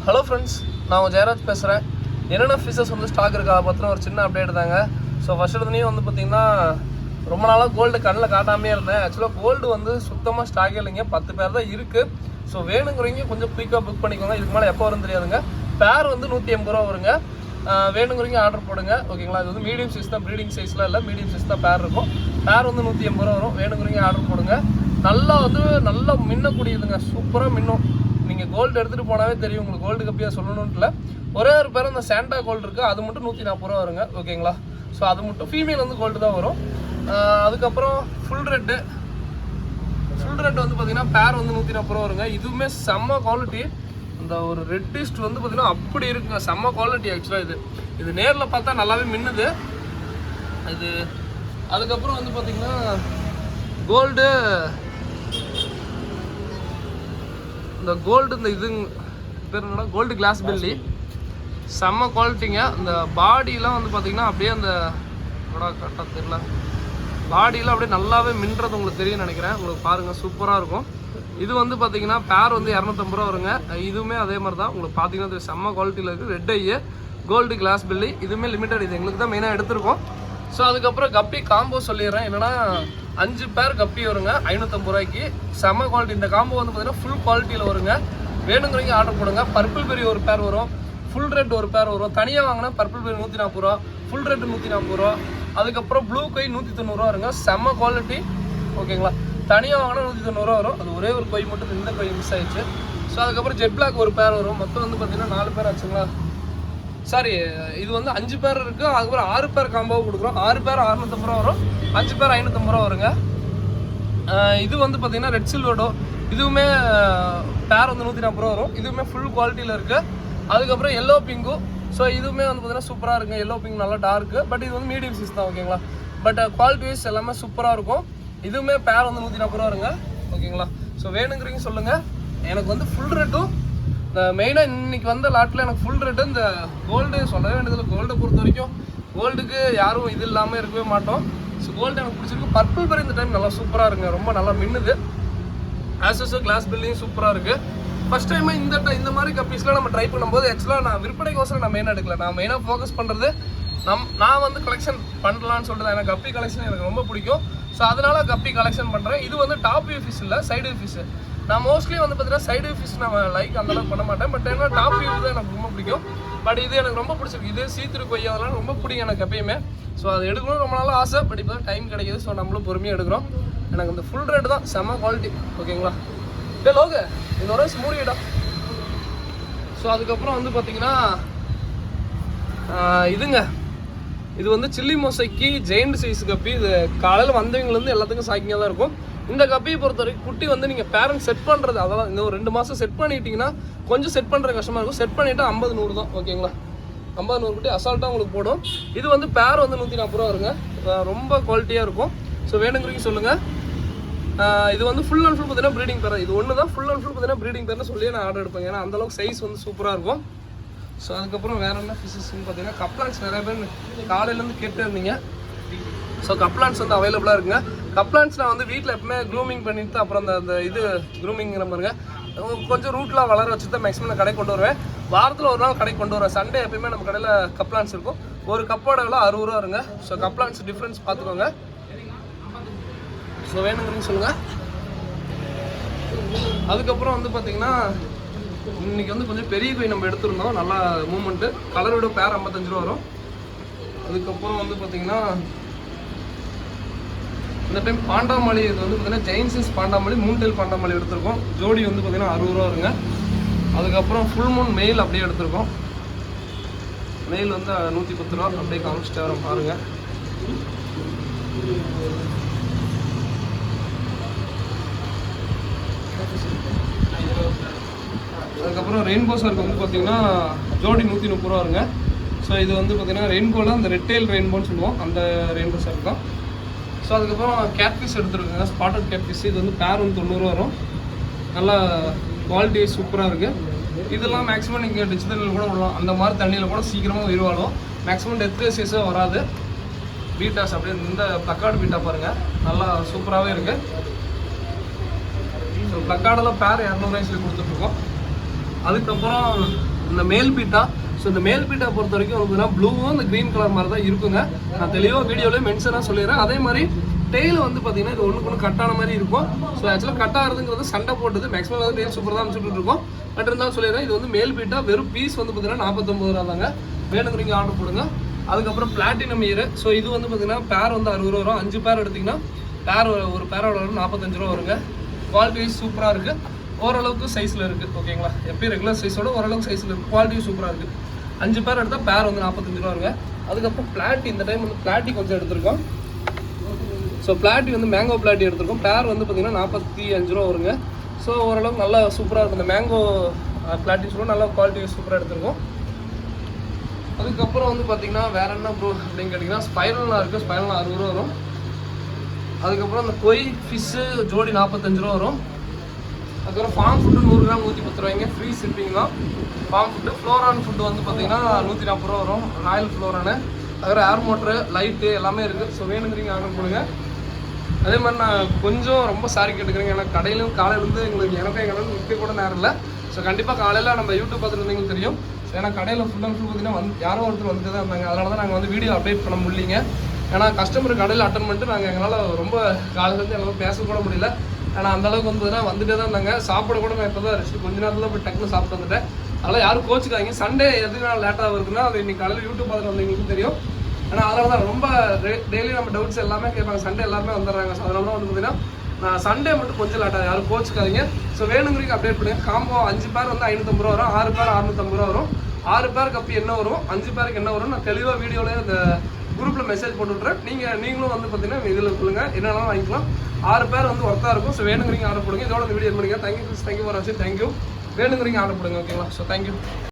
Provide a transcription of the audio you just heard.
Hello friends, நான் ஜெயராஜ் பேசுகிறேன். என்னென்ன ஃபிஷஸ் வந்து ஸ்டாக் இருக்கா பற்றின ஒரு சின்ன அப்டேட் தாங்க. ஸோ ஃபஸ்ட் எடுத்துலேயும் வந்து பார்த்திங்கன்னா ரொம்ப நாளாக கோல்டு கண்ணில் காட்டாமே இருந்தேன். ஆக்சுவலாக கோல்டு வந்து சுத்தமாக ஸ்டாக் இல்லைங்க, 10 பேர் தான் இருக்குது. ஸோ வேணுங்கிறவங்க கொஞ்சம் குயிக்காக புக் பண்ணிக்கோங்க. இதுக்கு மேலே எப்போ வரும்னு தெரியாதுங்க. பேர் வந்து 180 ரூபா வருங்க. வேணுங்கிறவங்க ஆர்டர் போடுங்க, ஓகேங்களா. இது வந்து மீடியம் சைஸ் தான், ப்ரீடிங் சைஸில் இல்லை, மீடியம் சைஸ் தான் பேர் இருக்கும். பேர் வந்து 180 ரூபா வரும். வேணுங்கிறவங்க ஆர்டர் போடுங்க. நல்லா மின்னக்கூடியதுங்க, சூப்பராக மின்னும். நீங்கள் கோல்டு எடுத்துகிட்டு போனாவே தெரியும் உங்களுக்கு. கோல்டு கப்பியாக சொல்லணும்னு இல்லை, ஒரே ஒரு பேர் அந்த சாண்டா கோல்டு இருக்குது, அது மட்டும் 140 ரூபா வருங்க, ஓகேங்களா. ஸோ அது மட்டும் ஃபீமேல் வந்து கோல்டு தான் வரும். அதுக்கப்புறம் ஃபுல் ரெட்டு வந்து பார்த்திங்கன்னா பேர் வந்து 140 ரூபா வருங்க. இதுவுமே செம்ம குவாலிட்டி. இந்த ஒரு ரெட்டிஸ்ட் வந்து பார்த்திங்கன்னா அப்படி இருக்குங்க, செம்ம குவாலிட்டி. ஆக்சுவலாக இது நேரில் பார்த்தா நல்லாவே மின்னுது இது. அதுக்கப்புறம் வந்து பார்த்திங்கன்னா கோல்டு, இந்த கோல்டு, இந்த இது பேர் என்னன்னா கோல்டு கிளாஸ் பெல்லி, செம்ம குவாலிட்டிங்க. இந்த பாடியெலாம் வந்து பார்த்திங்கன்னா அப்படியே அந்த கரெக்டாக தெரியல, பாடியெலாம் அப்படியே நல்லாவே மின்றது உங்களுக்கு தெரியும் நினைக்கிறேன். உங்களுக்கு பாருங்கள், சூப்பராக இருக்கும். இது வந்து பார்த்திங்கன்னா பேர் வந்து 250 ரூபா வருங்க. இதுவுமே அதே மாதிரி தான் உங்களுக்கு பார்த்தீங்கன்னா செம்ம குவாலிட்டியில் இருக்குது. ரெட் ஐ கோல்டு கிளாஸ் பெல்லி, இதுவுமே லிமிட்டட். இது எங்களுக்கு தான் மெயினாக எடுத்திருக்கோம். ஸோ அதுக்கப்புறம் கப்பி காம்போ சொல்லிடுறேன். என்னென்னா 5 பேர் கப்பி வருங்க 550 ரூபாய்க்கு, செம்ம குவாலிட்டி. இந்த காம்போ வந்து பார்த்திங்கன்னா ஃபுல் குவாலிட்டியில் வருங்க. வேணுங்கிறவங்க ஆர்டர் போடுங்க. பர்பிள் பெரி ஒரு பேர் வரும், ஃபுல் ரெட் ஒரு பேர் வரும். தனியாக வாங்கினா பர்பிள் பெரி 140 ரூபா, ஃபுல் ரெட் 140 ரூபா. அதுக்கப்புறம் ப்ளூ கொய் 190 ரூபா வருங்க, செம்ம குவாலிட்டி, ஓகேங்களா. தனியாக வாங்கினா 190 ரூபா வரும். அது ஒரே ஒரு கொய் மட்டும், இந்த கொய் மிஸ் ஆயிடுச்சு. ஸோ அதுக்கப்புறம் ஜெட் பிளாக் ஒரு பேர் வரும். மொத்தம் வந்து பார்த்திங்கன்னா 4 பேர் ஆச்சுங்களா. சாரி, இது வந்து 5 பேர் இருக்குது. அதுக்கப்புறம் 6 பேர் காம்போவை கொடுக்குறோம். 6 பேர் 650 ரூபா வரும், 5 பேர் 550 ரூபா வருங்க. இது வந்து பார்த்திங்கன்னா ரெட் சில்வர்டோ, இதுவுமே பேர் வந்து 140 ரூபா வரும். இதுவுமே ஃபுல் குவாலிட்டியில் இருக்குது. அதுக்கப்புறம் எல்லோ பிங்கு, ஸோ இதுவுமே வந்து பார்த்திங்கன்னா சூப்பராக இருக்குங்க. எல்லோ பிங்க் நல்லா டார்க்கு, பட் இது வந்து மீடியம் சைஸ் தான், ஓகேங்களா. பட் குவாலிட்டி வைஸ் எல்லாமே சூப்பராக இருக்கும். இதுவுமே பேர் வந்து 140 ரூபா வருங்க, ஓகேங்களா. ஸோ வேணுங்கிறீங்க சொல்லுங்கள். எனக்கு வந்து ஃபுல் ரேட்டும் இந்த மெயினாக இன்றைக்கி வந்த லாட்டில் எனக்கு ஃபுல் ரேட்டு. இந்த கோல்டு சொல்லவே வேண்டியதில்லை. கோல்டை பொறுத்த வரைக்கும் கோல்டுக்கு யாரும் இது இல்லாமல் இருக்கவே மாட்டோம். ஸோ கோல்டு எனக்கு பிடிச்சிருக்கு. பர்பிள் பெரி இந்த டைம் நல்லா சூப்பராக இருக்குங்க, ரொம்ப நல்லா மின்னுது. ஆஸ்வஸோ கிளாஸ் பில்லிங் சூப்பராக இருக்குது. ஃபஸ்ட் டைமாக இந்த மாதிரி கப்பீஸ்லாம் நம்ம ட்ரை பண்ணும்போது ஆக்சுவலாக நான் விற்பனைக்கோசரம் நான் மெயினாக எடுக்கல. நான் மெயினாக ஃபோக்கஸ் பண்ணுறது நான் வந்து கலெக்ஷன் பண்ணலான்னு சொல்லிட்டு, எனக்கு கப்பி கலெக்ஷன் எனக்கு ரொம்ப பிடிக்கும். ஸோ அதனால் கப்பி கலெக்ஷன் பண்ணுறேன். இது வந்து டாப் வியூ ஃபிஷ் இல்லை, சைடு வியூ ஃபிஷ். நான் மோஸ்ட்லி வந்து பார்த்தீங்கன்னா சைடு ஃபிஷ் நான் லைக் அந்தளவுக்கு பண்ண மாட்டேன். பட் என்ன டாப் வியூ தான் எனக்கு ரொம்ப பிடிக்கும். பட் இது எனக்கு ரொம்ப பிடிச்சிருக்கு. இது சீத்திரு கொய்யா அதெல்லாம் ரொம்ப பிடிக்கும் எனக்கு எப்பயுமே. ஸோ அது எடுக்கணும் ரொம்ப நாளாக ஆசை, பட் இப்போ தான் டைம் கிடைக்கிது. ஸோ நம்மளும் பொறுமையாக எடுக்கிறோம். எனக்கு இந்த ஃபுல் ரேட்டு தான் செம்ம குவாலிட்டி, ஓகேங்களா. டே லோகு இன்னொரு மூடிடா. ஸோ அதுக்கப்புறம் வந்து பார்த்தீங்கன்னா இதுங்க, இது வந்து சில்லி மொசைக்கு ஜெயிண்ட் சைஸ் கப்பி. இது காலையில் வந்தவங்கலேருந்து எல்லாத்துக்கும் சாக்கிங்காக தான் இருக்கும். இந்த கப்பியை பொறுத்த வரைக்கும் குட்டி வந்து நீங்கள் பேரண்ட் செட் பண்ணுறது, அதெல்லாம் இந்த ஒரு 2 மாதம் செட் பண்ணிட்டீங்கன்னா கொஞ்சம் செட் பண்ணுற கஷ்டமாக இருக்கும். செட் பண்ணிவிட்டு 50-100 தான், ஓகேங்களா. 50-100 குட்டி அசால்ட்டாக உங்களுக்கு போடும். இது வந்து பேர் வந்து 140 ரூபா வருங்க, ரொம்ப குவாலிட்டியாக இருக்கும். ஸோ வேணுங்கிறீங்க சொல்லுங்கள். இது வந்து ஃபுல் அண்ட் ஃபுல் பார்த்தீங்கன்னா ப்ரீடிங் பேர். இது ஒன்று தான் ஃபுல் அண்ட் ஃபுல் பார்த்தீங்கன்னா ப்ரீடிங் பேர்னு சொல்லி நான் ஆர்டர் எடுப்பேன். ஏன்னா அந்தளவுக்கு சைஸ் வந்து சூப்பராக இருக்கும். ஸோ அதுக்கப்புறம் வேறு என்ன ஃபிஷஸ்ன்னு பார்த்தீங்கன்னா கப்லான்ஸ் நிறைய பேர் காலையிலேருந்து கேட்டு இருந்தீங்க. ஸோ கப்லான்ஸ் வந்து அவைலபிளாக இருக்குங்க. கப்லான்ஸ் நான் வந்து வீட்டில் எப்பவுமே க்ரூமிங் பண்ணிட்டு அப்புறம் அந்த இது க்ரூமிங்கிற பாருங்க கொஞ்சம் ரூட்லாம் வளர வச்சு தான் மேக்ஸிமம் நான் கடைக்கு கொண்டு வருவேன். வாரத்தில் ஒரு நாள் கடைக்கு கொண்டு வருவேன். சண்டே எப்பயுமே நம்ம கடையில் கப்லான்ஸ் இருக்கும். ஒரு கப்போட விலை 60 ரூபா வருங்க. ஸோ கப்லான்ஸ் டிஃப்ரென்ஸ் பார்த்துக்கோங்க. ஸோ வேணுங்கிறீங்க சொல்லுங்கள். அதுக்கப்புறம் வந்து பார்த்திங்கன்னா இன்றைக்கி வந்து கொஞ்சம் பெரிய கொய் நம்ம எடுத்துருந்தோம், நல்லா மூமெண்ட்டு. கலரோட பேர் 55 ரூபா வரும். அதுக்கப்புறம் வந்து பார்த்திங்கன்னா இந்த டைம் பாண்டாமலி, இது வந்து பார்த்திங்கன்னா ஜெயின்ஸஸ் பாண்டாமலி, மூன்டெல் பாண்டாமலி எடுத்திருக்கோம். ஜோடி வந்து பார்த்திங்கன்னா 60 ரூபா வருங்க. அதுக்கப்புறம் ஃபுல் மூன் மெயில் அப்படியே எடுத்திருக்கோம். மெயில் வந்து 110 ரூபா. அப்படியே காமிச்சிட்டு வரோம் பாருங்கள். அதுக்கப்புறம் ரெயின்போ ஷார்க் வந்து பார்த்திங்கன்னா ஜோடி 130 ரூபா வருங்க. ஸோ இது வந்து பார்த்திங்கன்னா ரெயின்போவில் அந்த ரெட்டெயில் ரெயின்போன்னு சொல்லுவோம், அந்த ரெயின்போ ஷார்க் தான். ஸோ அதுக்கப்புறம் கேட்ஃபிஷ் எடுத்துருக்குங்க, ஸ்பாட்டட் கேட்ஃபிஷ். இது வந்து பேர் வந்து 90 ரூபா வரும். நல்லா குவாலிட்டி சூப்பராக இருக்குது. இதெல்லாம் மேக்ஸிமம் நீங்கள் டிஜிட்டலில் கூட விடலாம். அந்த மாதிரி தண்ணியில் கூட சீக்கிரமாக உயிர் வாழும். மேக்ஸிமம் டெத் ரேஷியஸே வராது. பீட்டாஸ் அப்படியே இந்த ப்ளக்கார்டு பீட்டா பாருங்கள், நல்லா சூப்பராகவே இருக்குது. ஸோ ப்ளக்கார்டெல்லாம் பேர் 200 ரூபாய் சொல்லி கொடுத்துட்ருக்கோம். அதுக்கப்புறம் இந்த மேல் பீட்டா. ஸோ இந்த மேல் பீட்டா பொறுத்த வரைக்கும் பார்த்தீங்கன்னா ப்ளூவும் இந்த க்ரீன் கலர் மாதிரி தான் இருக்குங்க. நான் தெளிவாக வீடியோலேயே மென்ஷனாக சொல்லிடுறேன். அதே மாதிரி டெய்ல் வந்து பார்த்தீங்கன்னா இது ஒன்று கட்டான மாதிரி இருக்கும். ஸோ ஆக்சுவலாக கட்டாகிறதுங்கிறது சண்டை போட்டது மேக்ஸிமம் வந்து டெய்ல் சூப்பர் தான் அனுப்பிச்சுட்டு இருக்கோம். பட் இருந்தாலும் சொல்லிடுறேன், இது வந்து மேல் பீட்டா வெறும் பீஸ் வந்து பார்த்தீங்கன்னா 49 ரூபா தாங்க. வேணுங்கிறீங்க ஆர்டர் போடுங்க. அதுக்கப்புறம் பிளாட்டினம் இயர். ஸோ இது வந்து பார்த்தீங்கன்னா பேர் வந்து 60 ரூபா வரும். 5 பேர் எடுத்திங்கன்னா பேர் ஒரு பேரோட வரும் 45 ரூபா வருங்க. குவாலிட்டி சூப்பராக இருக்குது. ஓரளவுக்கு சைஸில் இருக்குது. ஓகேங்களா, எப்பயும் ரெகுலர் சைஸோட ஓரளவுக்கு சைஸில் இருக்குது. குவாலிட்டி சூப்பராக இருக்குது. 5 பேர் எடுத்தால் பேர் வந்து 45 ரூபா வருங்க. அதுக்கப்புறம் பிளாட்டி, இந்த டைம் வந்து பிளாட்டி கொஞ்சம் எடுத்திருக்கோம். ஸோ பிளாட்டி வந்து மேங்கோ பிளாட்டி எடுத்திருக்கோம். பேர் வந்து பார்த்திங்கன்னா 45 ரூபா வருங்க. ஸோ ஓரளவுக்கு நல்லா சூப்பராக இருக்கும். இந்த மேங்கோ பிளாட்டி சொல்லுவோம், நல்லா குவாலிட்டி சூப்பராக எடுத்திருக்கோம். அதுக்கப்புறம் வந்து பார்த்திங்கன்னா வேறு என்ன ப்ரோ அப்படின்னு கேட்டிங்கன்னா ஸ்பைரல்லாம் இருக்குது. ஸ்பைரல்லாம் 60 ரூபா வரும். அதுக்கப்புறம் அந்த கொய் ஃபிஷ்ஷு ஜோடி 45 ரூபா வரும். அதுக்கப்புறம் ஃபார்ம் ஃபுட்டு 100 கிராம் 110 ரூபாய்ங்க. ஃப்ரீ ஷிப்பிங் தான். ஃபார்ம் ஃபுட்டு ஃப்ளோரான் ஃபுட்டு வந்து பார்த்திங்கன்னா 140 ரூபா வரும். ராயல் ஃப்ளோரானு. அதுக்கப்புறம் ஏர் மோட்ரு, லைட்டு எல்லாமே இருக்குது. ஸோ வேணுங்கிறீங்க ஆர்டர் பண்ணுங்க. அதே மாதிரி நான் கொஞ்சம் ரொம்ப சாரி கேட்டுக்கிறேங்க. ஏன்னா கடையிலும் காலையிலேருந்து எங்களுக்கு எனக்கும் எங்களுக்கு நிற்க கூட நேரம் இல்லை. ஸோ கண்டிப்பாக காலையில் நம்ம யூடியூப் பார்த்துட்டு இருந்தீங்களுக்கு தெரியும். ஸோ ஏன்னா கடையில் ஃபுல் அண்ட் ஃபுல் பார்த்தீங்கன்னா யாரோ ஒருத்தர் வந்துட்டு தான் இருந்தாங்க. அதனால தான் நாங்கள் வந்து வீடியோ அப்டேட் பண்ண முடியலைங்க. ஏன்னா கஸ்டமர் கடையில் அட்டன் பண்ணிட்டு நாங்கள் எங்களால் ரொம்ப காலையிலேருந்து எங்களால் பேச கூட முடியல. ஆனால் அந்தளவுக்கு வந்து வந்துட்டே தான் இருந்தாங்க. சாப்பிட கூட நான் இப்போ தான் ரெஸ்ட் கொஞ்ச நேரத்தில் போய் டக்குன்னு சாப்பிட்டு வந்துட்டேன். அதனால் யாரும் கோச்சுக்காங்க. சண்டே எதுனால லேட்டாக வருதுன்னா அது இன்னைக்கு காலையில் யூடியூப் பார்த்துட்டு வந்தவங்களுக்கு தெரியும். ஆனால் அதனால தான் ரொம்ப டெய்லி நம்ம டவுட்ஸ் எல்லாமே கேட்பாங்க. சண்டே எல்லாருமே வந்துடுறாங்க. ஸோ அதனால தான் வந்து பார்த்தீங்கன்னா நான் சண்டே மட்டும் கொஞ்சம் லேட்டாக யாரும் கோச்சுக்காதீங்க. ஸோ வேணுங்கிறீங்க அப்டேட் பண்ணுங்க. காம்போ 5 பேர் வந்து 550 ரூபா வரும். 6 பேர் 650 ரூபா வரும். 6 பேருக்கு அப்போ என்ன வரும், 5 பேருக்கு என்ன வரும், நான் தெளிவாக வீடியோவில் இந்த குரூப்பில் மெசேஜ் போட்டு விட்றேன். நீங்களும் வந்து பார்த்தீங்கன்னா இதில் சொல்லுங்கள், என்னென்னாலும் வாங்கிக்கலாம். 6 பேர் வந்து ஒர்த்தாக இருக்கும். ஸோ வேணுங்கிறீங்க ஆர்டர் போடுங்க. இதோட இந்த வீடியோ பண்ணுங்க. தேங்க்யூ ஃபார் வாட்சிங். தேங்க்யூ. வேணுங்கிறீங்க ஆர்டர் போடுங்க. ஓகேங்களா. So thank you.